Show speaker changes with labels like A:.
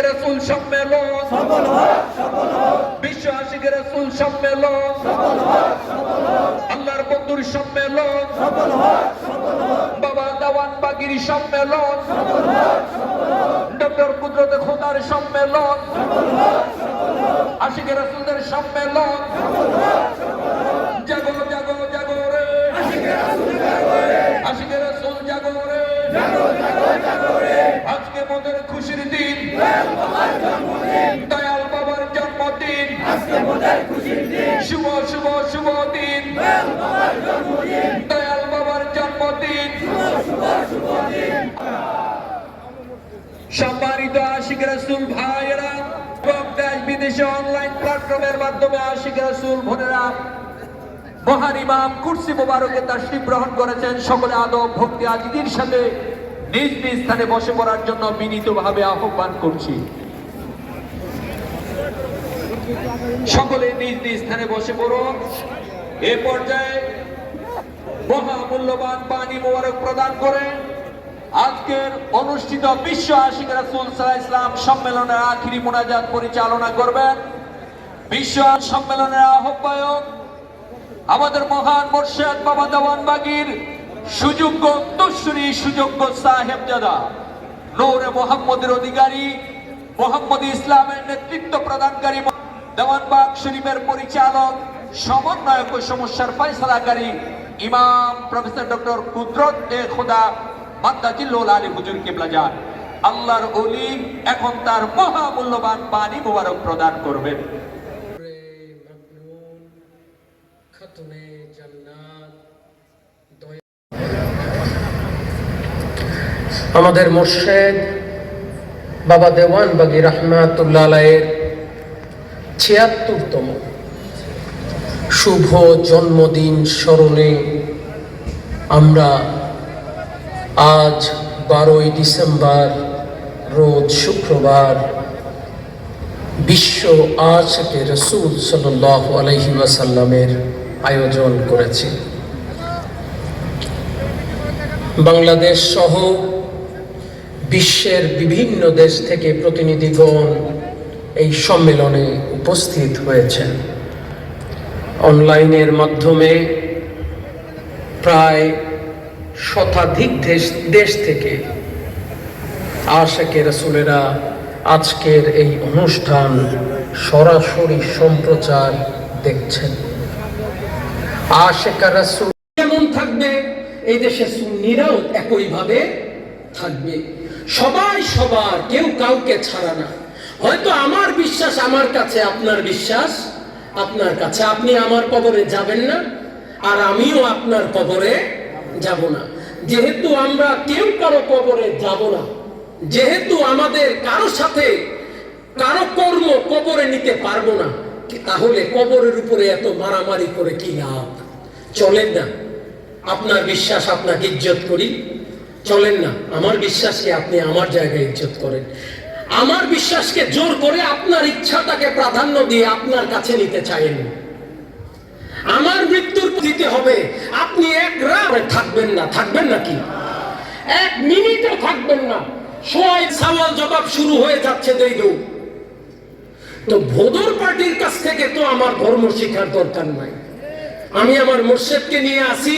A: আশিকের রাসূল সম্মেলন সফল হোক, সফল হোক। বিশ্ব আশিকের রাসূল সম্মেলন সফল হোক, সফল হোক। আল্লাহর বন্ধুর সম্মেলন সফল হোক, সফল হোক। বাবা দেওয়ান বাগির সম্মেলন সফল হোক, সফল হোক। ডক্টর কুদরতে খোদার সম্মেলন সফল হোক, সফল হোক। আশিকের রাসূলদের সম্মেলন সফল হোক, সফল হোক। জাগো জাগো জাগো রে আশিকের রাসূল, জাগো রে আশিকের রাসূল, জাগো রে, জাগো জাগো জাগো রে। আজকে মোদের খুশির দিন, দয়াল বাবার জন্মদিন, দয়াল বাবার জন্মদিন, আজকে মোদের খুশির দিন, শুভ শুভ শুভ দিন, দয়াল বাবার জন্মদিন, দয়াল বাবার জন্মদিন, শুভ শুভ শুভ দিন। সম্মানিত আশিক রাসূল ভাইয়েরা এবং দেশ বিদেশে অনলাইন প্ল্যাটফর্মের মাধ্যমে আশিক রাসূল বোনেরা মহান ইমাম কুরসি মোবারকে তাশরীফ গ্রহণ করেছেন। সকলে আদব ভক্তি আজিদের সাথে নিজ নিজ স্থানে বসে পড়ার জন্য বিনীতভাবে আহ্বান করছি। সকলে নিজ নিজ স্থানে বসে পড়ুন। এ পর্যায়ে মহামূল্যবান পানি মোবারক প্রদান করে আজকের অনুষ্ঠিত বিশ্ব আশিক রাসূল সাল্লাল্লাহু আলাইহি ওয়াসাল্লাম সম্মেলনের আখিরি মুনাজাত পরিচালনা করবেন বিশ্ব সম্মেলনের আহ্বায়ক আমাদের মহান মুর্শিদ বাবা দেওয়ান বাগীর সুযোগ্য উত্তরসূরি, সুযোগ্য সাহেবজাদা নূরে মুহাম্মদের অধিকারী, মুহাম্মদী ইসলামের নেতৃত্ব প্রদানকারী, দেওয়ানবাগ শরীফের পরিচালক, সমন্বয়ক ও সমস্যার ফয়সালাকারী ইমাম প্রফেসর ডক্টর কুদরতে খোদা মাদ্দাজিল্লুল আলী হুজুর কিবলা জান আল্লাহর ওলি এখন তার মহামূল্যবান পানি মোবারক প্রদান করবেন।
B: আমাদের মুর্শিদ বাবা দেওয়ান বাগী রাহমাতুল্লাহ আলাইহির ৭৬তম শুভ জন্মদিন স্মরণে আমরা আজ ১২ই ডিসেম্বর রোজ শুক্রবার বিশ্ব আশিকে রাসূল সাল্লাল্লাহু আলাইহি ওয়াসাল্লামের আয়োজন করেছি। বাংলাদেশ সহ বিশ্বের বিভিন্ন দেশ থেকে প্রতিনিধিগণ এই সম্মেলনে উপস্থিত হয়েছেন। অনলাইনের মাধ্যমে প্রায় শতাধিক দেশ থেকে আশিকে রাসূলেরা আজকের এই অনুষ্ঠান সরাসরি সম্প্রচার দেখছেন। আশিকে রাসূল যেমন থাকবে, এই দেশে সুন্নিরাও একইভাবে থাকবে। সবাই সবার, কেউ কাউকে ছাড়া না। হয়তো আমার বিশ্বাস আমার কাছে, আপনার বিশ্বাস আপনার কাছে। আপনি আমার কবরে যাবেন না, আর আমিও আপনার কবরে যাব না। যেহেতু আমরা কেউ কারো কবরে যাব না, যেহেতু আমাদের কারো সাথে কারো কর্ম কবরে নিতে পারবো না, তাহলে কবরের উপরে এত মারামারি করে কি লাভ? চলেন না, আপনার বিশ্বাস আপনাকে ইজ্জত করি, চলেন না আমার বিশ্বাসকে আপনি আমার জায়গায় ইজ্জত করেন। আমার বিশ্বাসকে জোর করে আপনার ইচ্ছাটাকে প্রাধান্য দিয়ে আপনার কাছে নিতে চাইেন। আমার মৃত্যুর দিতে হবে, আপনি এক রাত থাকবেন না, থাকবেন নাকি? এক মিনিটও থাকবেন না। সবাই সওয়াল জবাব শুরু হয়ে যাচ্ছে দেখো। তো ভোদর পার্টির কাছ থেকে তো আমার ধর্ম শিখার দরকার নাই। আমি আমার মুর্শিদকে নিয়ে আসি,